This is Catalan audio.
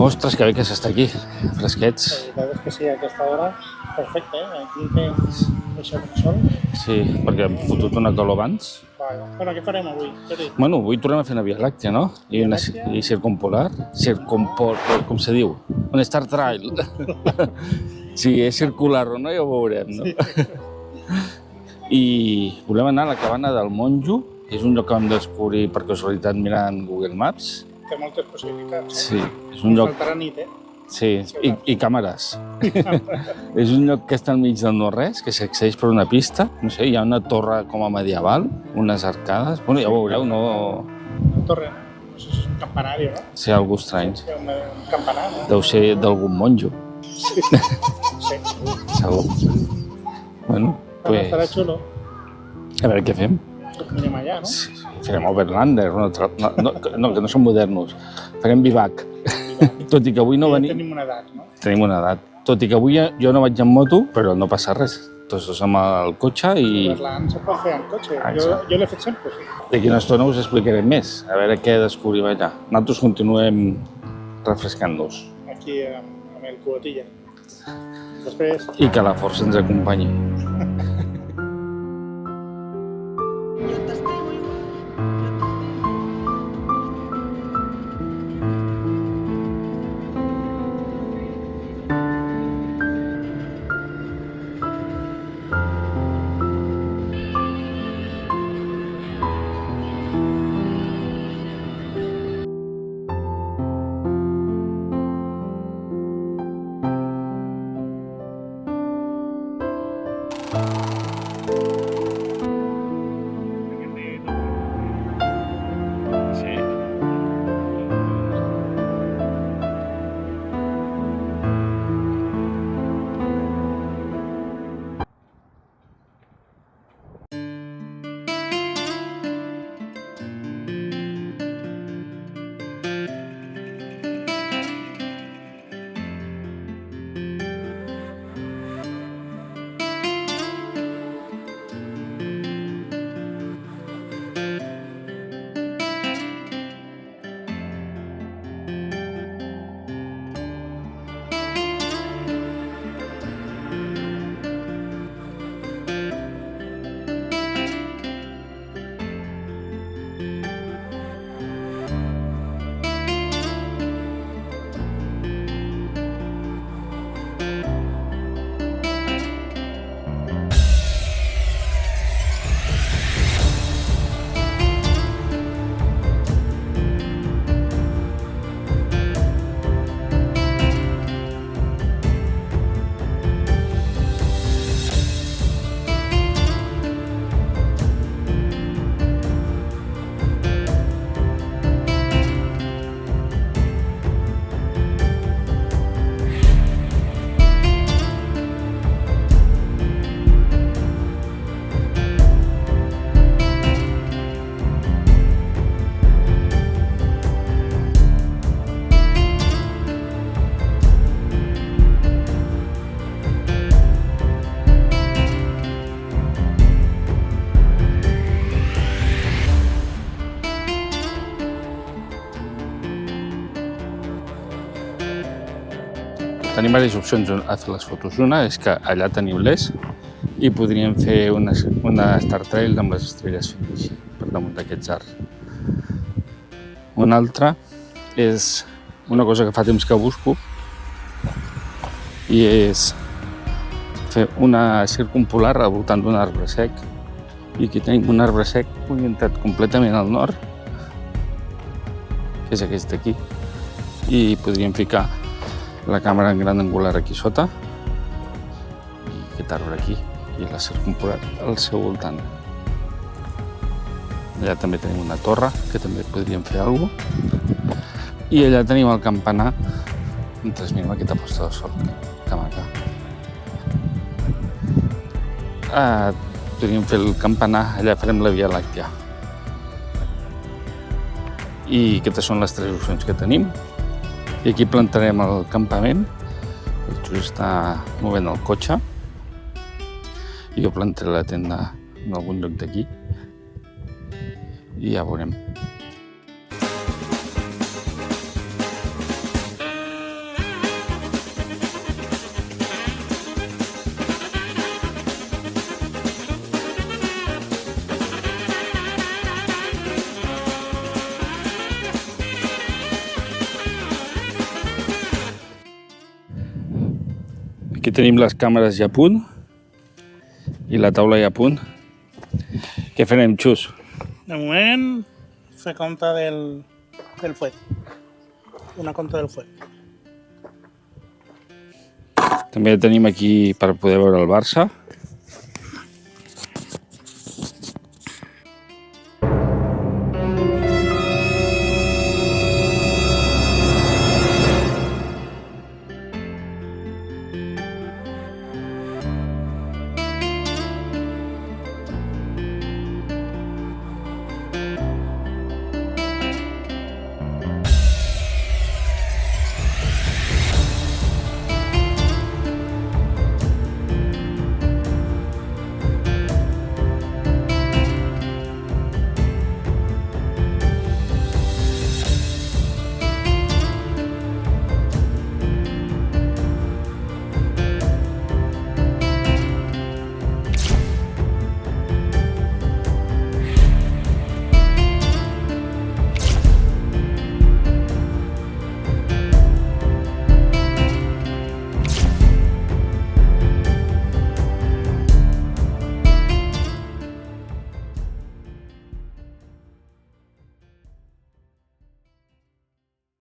Ostres, que bé que s'està aquí, fresquets. La veritat és que sí, a aquesta hora, perfecte, Aquí tens això del sol. Sí, perquè hem fotut una calor abans. Bueno, què farem avui? Bueno, avui tornem a fer una Via Làctea, no? I circumpolar. Com se diu? Un Star Trail. Si és circular o no, ja ho veurem, no? I volem anar a la cabana del Monjo, que és un lloc que vam descobrir per casualitat mirant Google Maps. Té moltes possibilitats. Sí, és un lloc... Faltarà nit, Sí, i càmeres. És un lloc que està al mig del no-res, que s'accedeix per una pista. No sé, hi ha una torre com a medieval, unes arcades... Bueno, ja ho veureu, no... Una torre, no sé si és un campanari, no? Sí, algú estrany. Sí, un campanar, no? Deu ser d'algun monjo. Sí. Segur. Bueno, pues... Estarà xulo. A veure què fem. Anem allà, no? Sí, farem Overlander, no, que no són modernos. Farem bivac. Tot i que avui no venim... Tenim una edat, no? Tenim una edat. Tot i que avui jo no vaig en moto, però no passa res. Tots dos amb el cotxe i... Overland se pot fer en cotxe. Jo l'he fet sempre, sí. D'aquí una estona us explicarem més, a veure què descobrim allà. Nosaltres continuem refrescant-nos. Aquí amb el cubotilla. Després... I que la força ens acompanyi. Tenim diverses opcions a fer les fotos. Una és que allà teniu l'ES i podríem fer una Star Trail amb les estrelles fent així, per damunt d'aquests arcs. Una altra és una cosa que fa temps que busco i és fer una circumpolar al voltant d'un arbre sec. I aquí tenim un arbre sec orientat completament al nord, que és aquest d'aquí, i podríem ficar la càmera en gran angular aquí sota i aquest arbre aquí i la circumpolar al seu voltant. Allà també tenim una torre que també podríem fer alguna cosa i allà tenim el campanar mentre mirem aquesta posta de sol, que maca. Podríem fer el campanar, allà farem la Via Làctea. I aquestes són les tres opcions que tenim. I aquí plantarem el campament. El Xus està movent el cotxe. I jo plantaré la tenda en algun lloc d'aquí. I ja veurem. Aquí tenim les càmeres ja a punt i la taula ja a punt. Què farem, Xus? De moment, fer compte del fuet. Una compta del fuet. També tenim aquí per poder veure el Barça.